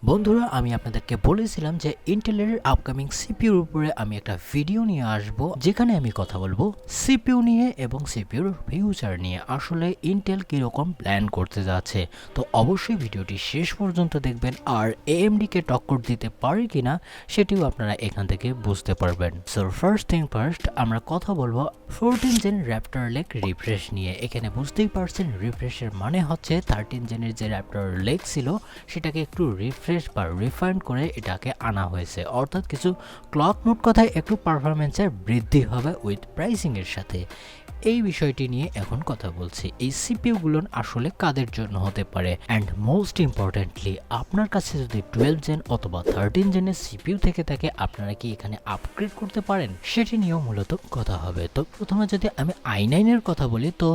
বন্ধুরা, আমি আপনাদেরকে বলেছিলাম যে ইন্টেলের আপকামিং সিপিইউর উপরে আমি একটা ভিডিও নিয়ে আসব, যেখানে আমি কথা বলবো সিপিইউ নিয়ে এবং সিপিইউর ফিউচার নিয়ে। আসলে ইন্টেল কিরকম প্ল্যান করতে যাচ্ছে, তো অবশ্যই ভিডিওটি শেষ পর্যন্ত দেখবেন। আর এএমডি কে টক্কর দিতে পারে কিনা সেটিও আপনারা এখান থেকে বুঝতে পারবেন। সো ফার্স্ট থিং ফার্স্ট, আমরা কথা বলবো 14 জেন র্যাপটর লেক রিফ্রেশ নিয়ে। এখানে বুঝতেই পারছেন রিফ্রেশের মানে হচ্ছে 13 জেনের যে র্যাপটর লেক ছিল সেটাকে একটু রিফ্রেশ বা রিফাইন্ড করে এটাকে আনা হয়েছে, অর্থাৎ কিছু ক্লক মোড কথায় একটু পারফরমেন্সের বৃদ্ধি হবে উইথ প্রাইসিং এর সাথে। এই বিষয়টি নিয়ে এখন কথা বলছি। এই সিপিইউগুলো আসলে কাদের জন্য হতে পারে, অ্যান্ড মোস্ট ইম্পর্টেন্টলি আপনার কাছে যদি 12 জেন অথবা 13 জেনের সিপিইউ থেকে থাকে, আপনারা কি এখানে আপগ্রেড করতে পারেন সেটি নিয়েও মূলত কথা হবে। তো প্রথমে যদি আমি i9 এর কথা বলি, তো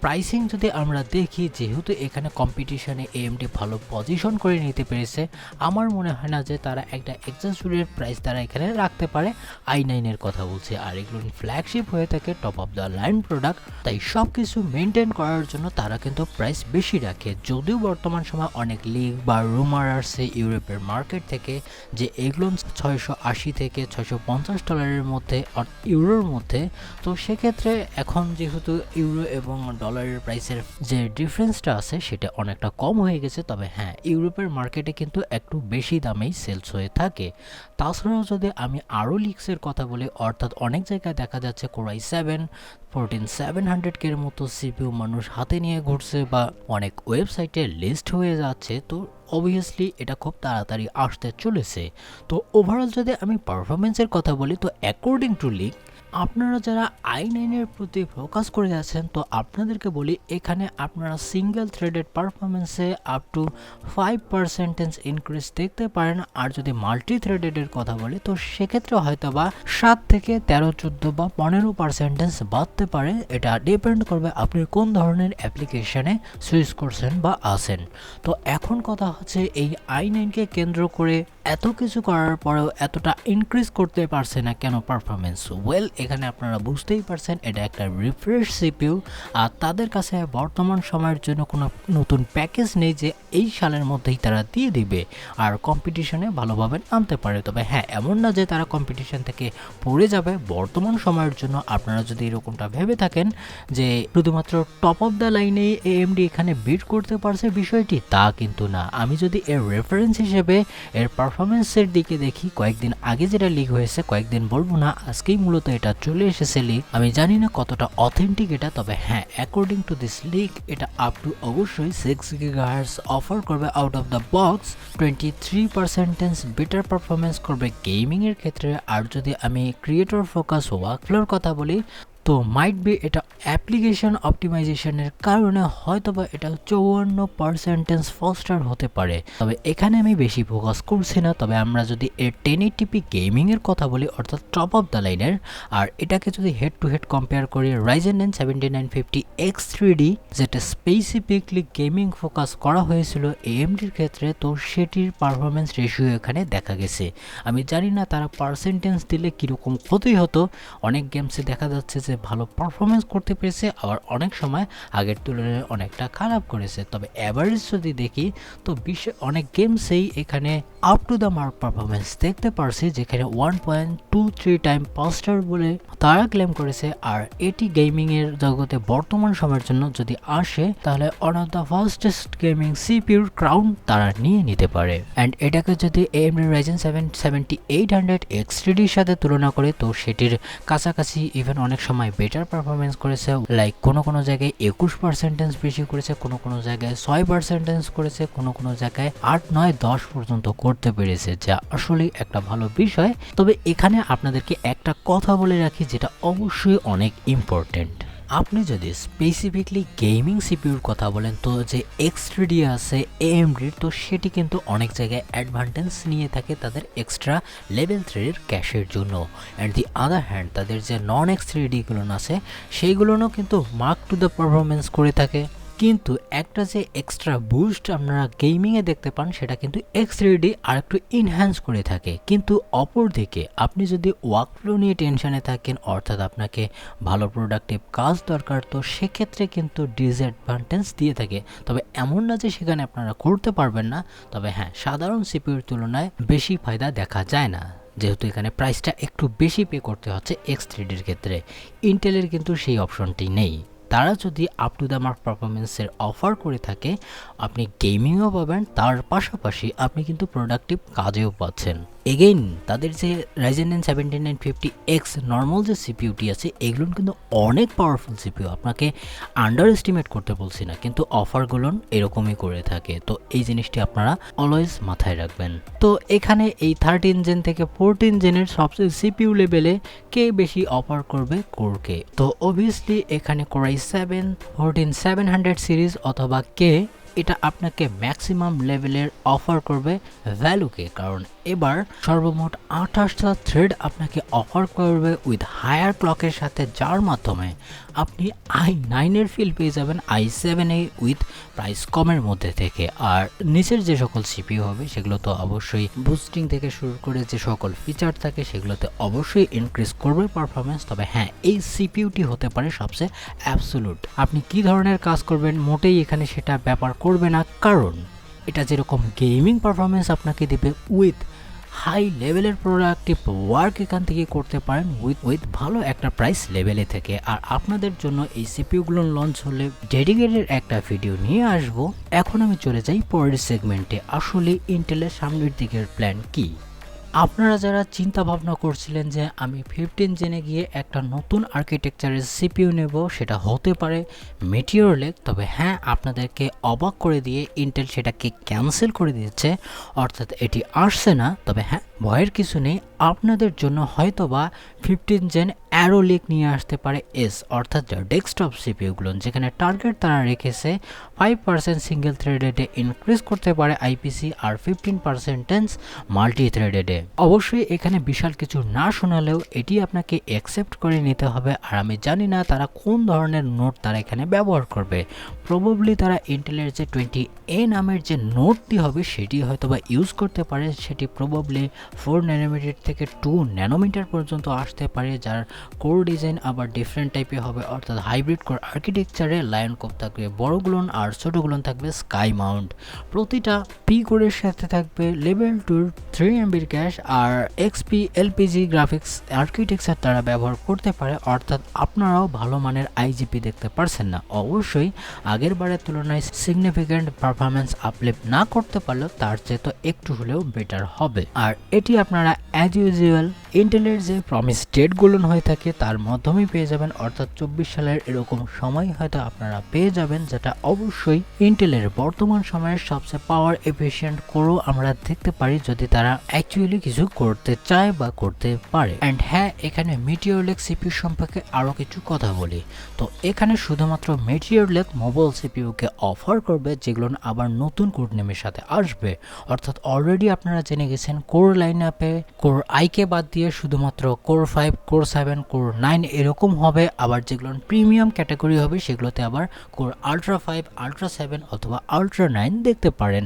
প্রাইসিং যদি আমরা দেখি, যেহেতু এখানে কম্পিটিশনে এএমডি ভালো পজিশন করে নিতে পেরেছে, আমার মনে হয় না যে তারা একটা এক্সেসরির প্রাইস তারা এখানে রাখতে পারে। i9 এর কথা বলছি, আর এগুলো ফ্ল্যাগশিপ হয়ে থাকে, top of the line product, তাই সব কিছু মেনটেন করার জন্য তারা কিন্তু প্রাইস বেশি রাখে। যদিও বর্তমান সময় অনেক লিগ বা রুমার আসছে ইউরোপের মার্কেট থেকে যে এগুলো 680 থেকে $650 মধ্যে ইউরোর মধ্যে, তো সেক্ষেত্রে এখন যেহেতু ইউরো এবং ডলারের প্রাইসের যে ডিফারেন্সটা আছে সেটা অনেকটা কম হয়ে গেছে। তবে হ্যাঁ, ইউরোপের মার্কেটে কিন্তু একটু বেশি দামেই সেলস হয়ে থাকে। তাছাড়াও যদি আমি আরও লিক্সের কথা বলি, অর্থাৎ অনেক জায়গায় দেখা যাচ্ছে কোরাই 7 14700 এর মতো সিপিইউ মানুষ হাতে নিয়ে ঘুরছে বা অনেক ওয়েবসাইটে লিস্ট হয়ে যাচ্ছে। তো অবভিয়াসলি এটা খুব তাড়াতাড়ি আসতে চলেছে। তো ওভারঅল যদি আমি পারফরমেন্সের কথা বলি, তো অ্যাকর্ডিং টু লিগ, আপনারা যারা i9 এর প্রতি ফোকাস করে যাচ্ছেন, তো আপনাদেরকে বলি এখানে আপনারা সিঙ্গেল থ্রেডেড পারফরমেন্সে আপ টু 5% ইনক্রিজ দেখতে পারেন। আর যদি মাল্টি থ্রেডেডের কথা বলি, তো সেক্ষেত্রে হয়তো বা 7 থেকে 13, 14 বা 15% বাড়তে পারে। এটা ডিপেন্ড করবে আপনি কোন ধরনের অ্যাপ্লিকেশনে সুইচ করছেন বা আসেন। তো এখন কথা হচ্ছে, এই i9কে কেন্দ্র করে এত কিছু করার পরেও এতটা ইনক্রিজ করতে পারছে না কেন পারফরমেন্স? ওয়েল, এখানে আপনারা বুঝতেই পারছেন এটা একটা রিফ্রেশ সিপিইউ, আর তাদের কাছে বর্তমান সময়ের জন্য কোনো নতুন প্যাকেজ নেই যে এই সালের মধ্যেই তারা দিয়ে দিবে আর কম্পিটিশনে ভালোভাবে নামতে পারে। তবে হ্যাঁ, এমন না যে তারা কম্পিটিশন থেকে পড়ে যাবে বর্তমান সময়ের জন্য। আপনারা যদি এরকমটা ভেবে থাকেন যে শুধুমাত্র টপ অফ দ্য লাইনেই এএমডি এখানে বিট করতে পারছে বিষয়টি, তা কিন্তু না। আমি যদি এর রেফারেন্স হিসেবে এর পারফরমেন্সের দিকে দেখি, কয়েকদিন আগে যেটা লিক হয়েছে, কয়েকদিন বলবো না, আজকেই মূলত এটা চলে এসেছে লিক। আমি জানি না কতটা অথেন্টিক এটা, তবে হ্যাঁ, অ্যাকর্ডিং টু দিস লিক এটা আপ টু অবশ্যই 6 GHz অফার করবে out of the box, 23% better performance করবে গেমিং এর ক্ষেত্রে। আর যদি আমি ক্রিয়েটর ফোকাস ওয়ার্কফ্লোর কথা বলি, তো মাইট বি এটা অ্যাপ্লিকেশন অপটিমাইজেশনের কারণে হয়তোবা এটা 54% ফাস্টার হতে পারে। তবে এখানে আমি বেশি ফোকাস করছি না। তবে আমরা যদি এর 1080p গেমিংয়ের কথা বলি, অর্থাৎ টপ অফ দ্য লাইনের, আর এটাকে যদি হেড টু হেড কম্পেয়ার করি Ryzen 9 7950X3D, যেটা স্পেসিফিকলি গেমিং ফোকাস করা হয়েছিল এএমডির ক্ষেত্রে, তো সেটির পারফরমেন্স রেশিও এখানে দেখা গেছে। আমি জানি না তারা পার্সেন্টেজ দিলে কীরকম ক্ষতি হতো। অনেক গেমসে দেখা যাচ্ছে যে ভালো পারফরমেন্স করতে পেরেছে, আবার অনেক সময় আগের তুলনায় অনেকটা খারাপ করেছে। তবে অ্যাভারেজ যদি দেখি, তো বিশ্বে অনেক গেমসেই এখানে up to the mark performance দেখতে পারছি, যেখানে 1.23 টাইম ফাস্টার বলে তারা ক্লেম করেছে। আর এটি গেমিংয়ের জগতে বর্তমান সময়ের জন্য যদি আসে, তাহলে one of the fastest gaming সিপিইউর ক্রাউন তারা নিয়ে নিতে পারে। অ্যান্ড এটাকে যদি AMD Ryzen 7 7800X3Dর সাথে তুলনা করে, তো সেটির কাছাকাছি ইভেন অনেক সময় বেটার পারফরমেন্স করেছে। লাইক কোনো জায়গায় 21% বেশি করেছে, কোনো জায়গায় 6% করেছে, কোনো জায়গায় 8, 9, 10 পর্যন্ত করতে পেরেছে, যা আসলে একটা ভালো বিষয়। তবে এখানে আপনাদেরকে একটা কথা বলে রাখি, যেটা অবশ্যই অনেক ইম্পর্টেন্ট। আপনি যদি স্পেসিফিকলি গেমিং সিপিইউর কথা বলেন, তো যে X3D আছে AMDর, তো সেটি কিন্তু অনেক জায়গায় অ্যাডভান্টেজ নিয়ে থাকে তাদের এক্সট্রা লেভেল 3 ক্যাশের জন্য। অ্যান্ড দি আদার হ্যান্ড, তাদের যে নন X3Dগুলো আছে সেইগুলোও কিন্তু মার্ক টু দ্য পারফরমেন্স করে থাকে। কিন্তু একটা যে এক্সট্রা বুস্ট আপনারা গেমিংয়ে দেখতে পান সেটা কিন্তু X3D আর একটু ইনহ্যান্স করে থাকে। কিন্তু অপরদিকে আপনি যদি ওয়ার্কফ্লো নিয়ে টেনশনে থাকেন, অর্থাৎ আপনাকে ভালো প্রোডাক্টিভ কাজ দরকার, তো সেক্ষেত্রে কিন্তু ডিসঅ্যাডভান্টেজ দিয়ে থাকে। তবে এমন না যে সেখানে আপনারা করতে পারবেন না, তবে হ্যাঁ সাধারণ সিপিউর তুলনায় বেশি ফায়দা দেখা যায় না, যেহেতু এখানে প্রাইসটা একটু বেশি পে করতে হচ্ছে X3Dর ক্ষেত্রে। ইন্টেলের কিন্তু সেই অপশনটি নেই। তারা যদি আপ টু দ্য মার্ক পারফরমেন্সের অফার করে থাকে, আপনি গেমিংও পাবেন, তার পাশাপাশি আপনি কিন্তু প্রোডাক্টিভ কাজেও পাচ্ছেন। এগেইন তাদের যে Ryzen 9 7950X নর্মাল যে সিপিইউটি আছে, এগুলো কিন্তু অনেক পাওয়ারফুল সিপিইউ, আপনাকে আন্ডার এস্টিমেট করতে বলছি না, কিন্তু অফারগুলো এরকমই করে থাকে। তো এই জিনিসটি আপনারা অলওয়েজ মাথায় রাখবেন। তো এখানে এই 13 জেন থেকে 14 জেনের সবচেয়ে সিপিইউ লেভেলে কে বেশি অফার করবে কোরকে? তো অবভিয়াসলি এখানে Core i7 14700 সিরিজ অথবা কে, এটা আপনাকে ম্যাক্সিমাম লেভেলের অফার করবে ভ্যালুকে, কারণ এবার সর্বমোট 28টা থ্রেড আপনাকে অফার করবে উইথ হায়ার ক্লকের সাথে, যার মাধ্যমে আপনি i9 এর ফিল পেয়ে যাবেন i7 উইথ প্রাইস কমের মধ্যে থেকে। আর নিচের যে সকল সিপিইউ হবে সেগুলো তো অবশ্যই বুস্টিং থেকে শুরু করে যে সকল ফিচার থাকে সেগুলোতে অবশ্যই ইনক্রিজ করবে পারফরমেন্স। তবে হ্যাঁ, এই সিপিইউটি হতে পারে সবচেয়ে অ্যাবসোলুট। আপনি কি ধরনের কাজ করবেন মোটেই এখানে সেটা ব্যাপার করবে না, কারণ এটা যেরকম গেমিং পারফরমেন্স আপনাকে দেবে উইথ হাই লেভেলের প্রোডাক্টিভ ওয়ার্ক এখান থেকে করতে পারেন উইথ ভালো একটা প্রাইস লেভেলে থেকে। আর আপনাদের জন্য এই সিপিইউগুলো লঞ্চ হলে ডেডিকেটেড একটা ভিডিও নিয়ে আসব। এখন আমি চলে যাই পরের সেগমেন্টে, আসলে ইন্টেলের সামনের দিকের প্ল্যান কি। আপনারা যারা চিন্তা ভাবনা করছিলেন যে আমি 15 জেনে গিয়ে একটা নতুন আর্কিটেকচারের সিপিইউ নেব, সেটা হতে পারে মেটিওর লেক, তবে হ্যাঁ আপনাদেরকে অবাক করে দিয়ে ইন্টেল সেটাকে ক্যান্সেল করে দিয়েছে, অর্থাৎ এটি আসছে না। তবে হ্যাঁ, ভয়ের কিছু নেই, আপনাদের জন্য হয়তোবা 15 জেন অ্যারো লেক নিয়ে আসতে পারে এস, অর্থাৎ ডেস্কটপ সিপিইউগুলো, যেখানে টার্গেট তারা রেখেছে 5% সিঙ্গেল থ্রেডেডে ইনক্রিজ করতে পারে আইপিসি আর 15% মাল্টি থ্রেডেডে। অবশ্যই এখানে বিশাল কিছু না শোনালেও এটি আপনাকে অ্যাকসেপ্ট করে নিতে হবে। আর আমি জানি না তারা কোন ধরনের নোট তারা এখানে ব্যবহার করবে, প্রবাবলি তারা ইন্টেলের যে 20A নামের যে নোটটি হবে সেটি হয়তো বা ইউজ করতে পারে, সেটি প্রবাবলি 4 ন্যানোমিটার থেকে 2 ন্যানোমিটার পর্যন্ত আসতে পারে, যার কোর ডিজাইন আবার ডিফারেন্ট টাইপের হবে, অর্থাৎ হাইব্রিড কোর আর্কিটেকচারে লায়ন কোপ থাকবে বড়গুলোন আর ছোটগুলোন থাকবে স্কাই মাউন্ট। প্রতিটা পি কোরের সাথে থাকবে লেভেল 2 3 এমবির ক্যাশ আর এক্সপি এলপিজি গ্রাফিক্স আর্কিটেকচার তারা ব্যবহার করতে পারে, অর্থাৎ আপনারাও ভালো মানের আইজিপি দেখতে পারছেন না। অবশ্যই আগের বারের তুলনায় সিগনিফিক্যান্ট পারফরমেন্স আপলিফট না করতে পারলেও তার চেয়ে তো একটু হলেও বেটার হবে। আর এটি আপনারা অ্যাজ ইউজুয়াল ইন্টেলের যে প্রমিস ডেটগুলো হয়ে থাকে তার মাধ্যমেই পেয়ে যাবেন, অর্থাৎ 24 সালের এরকম সময় হয়তো আপনারা পেয়ে যাবেন, যেটা অবশ্যই ইন্টেলের বর্তমান সময়ের সবচেয়ে পাওয়ার এফিশিয়েন্ট কোরও আমরা দেখতে পারি, যদি তারা অ্যাকচুয়ালি কিছু করতে চায় বা করতে পারে। অ্যান্ড হ্যাঁ, এখানে মেটিওর লেক সিপিইউ সম্পর্কে আরও কিছু কথা বলি। তো এখানে শুধুমাত্র মেটিওর লেক মোবাইল সিপিইউকে অফার করবে, যেগুলো আবার নতুন কোড নেমের সাথে আসবে, অর্থাৎ অলরেডি আপনারা জেনে গেছেন কোর লাইন আপে কোর আইকে বাদ দিয়ে শুধুমাত্র কোর 5 কোর 7 কোর 9 এরকম হবে। আবার যেগুলো প্রিমিয়াম ক্যাটাগরি হবে সেগুলোতে আবার কোর আলট্রা 5 আলট্রা 7 অথবা আলট্রা 9 দেখতে পারেন।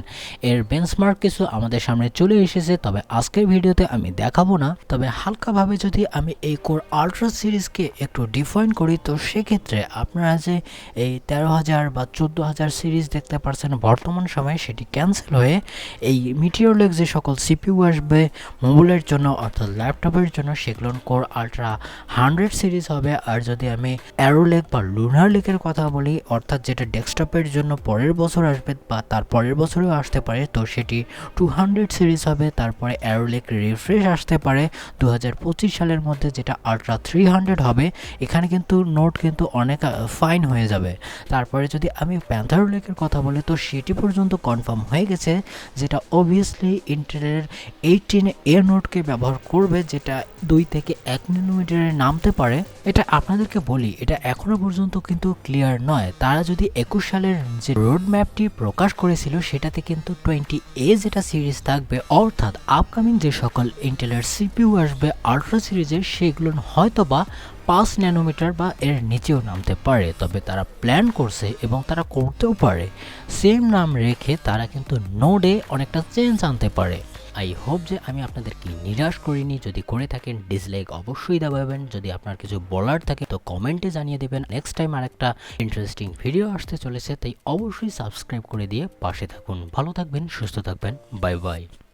এর বেঞ্চমার্ক কিছু আমাদের সামনে চলে এসেছে, তবে আজকের ভিডিওতে আমি দেখাবো না। তবে হালকাভাবে যদি আমি এই কোর আলট্রা সিরিজকে একটু ডিফাইন করি, তো সেক্ষেত্রে আপনারা যে এই 13,000 বা 14,000 সিরিজ দেখতে পাচ্ছেন বর্তমান সময়ে, সেটি ক্যান্সেল হয়ে এই মিটিওর লেক যে সকল সিপিইউ আসবে মোবাইলের জন্য অর্থাৎ ল্যাপটপের জন্য, সেগুলো কোর আলট্রা 100 সিরিজ হবে। আর যদি আমি অ্যারো লেক বা লুনার লেকের কথা বলি, অর্থাৎ যেটা ডেস্কটপের জন্য পরের বছর আসবে বা তার পরের বছরেও আসতে পারে, তো সেটি 200 সিরিজ হবে। তারপরে অ্যারো লেক রিফ্রেশ আসতে পারে 2025 সালের মধ্যে, যেটা আলট্রা 300 হবে। এখানে কিন্তু নোট কিন্তু অনেক ফাইন হয়ে যাবে। তারপরে যদি আমি প্যান্থার লেকের কথা বলি, তো সেটি পর্যন্ত কনফার্ম হয়ে গেছে, যেটা অবভিয়াসলি ইন্টেলের 18A নোটকে ব্যবহার করবে, যেটা 2 থেকে 1 ন্যানোমিটারে নামতে পারে। এটা আপনাদেরকে বলি, এটা এখনো পর্যন্ত কিন্তু ক্লিয়ার নয়। তারা যদি 21 সালের যে রোড ম্যাপটি প্রকাশ করেছিল সেটাতে কিন্তু 20A যেটা সিরিজ থাকবে, অর্থাৎ আপকামিং যে সকল ইন্টেলের সিপিইউ আসবে আল্ট্রা সিরিজের, সেগুলো হয়তোবা 5 ন্যানোমিটার বা এর নিচেও নামতে পারে। তবে তারা প্ল্যান করছে এবং তারা করতেও পারে সেম নাম রেখে তারা কিন্তু নোডে অনেকটা চেঞ্জ আনতে পারে। আই হোপ যে আমি আপনাদেরকে নিরাশ করিনি। যদি করে থাকেন ডিসলাইক অবশ্যই দাবাবেন। যদি আপনার কিছু বলার থাকে তো কমেন্টে জানিয়ে দেবেন। নেক্সট টাইম আরেকটা ইন্টারেস্টিং ভিডিও আসতে চলেছে, তাই অবশ্যই সাবস্ক্রাইব করে দিয়ে পাশে থাকুন। ভালো থাকবেন, সুস্থ থাকবেন, বাই বাই।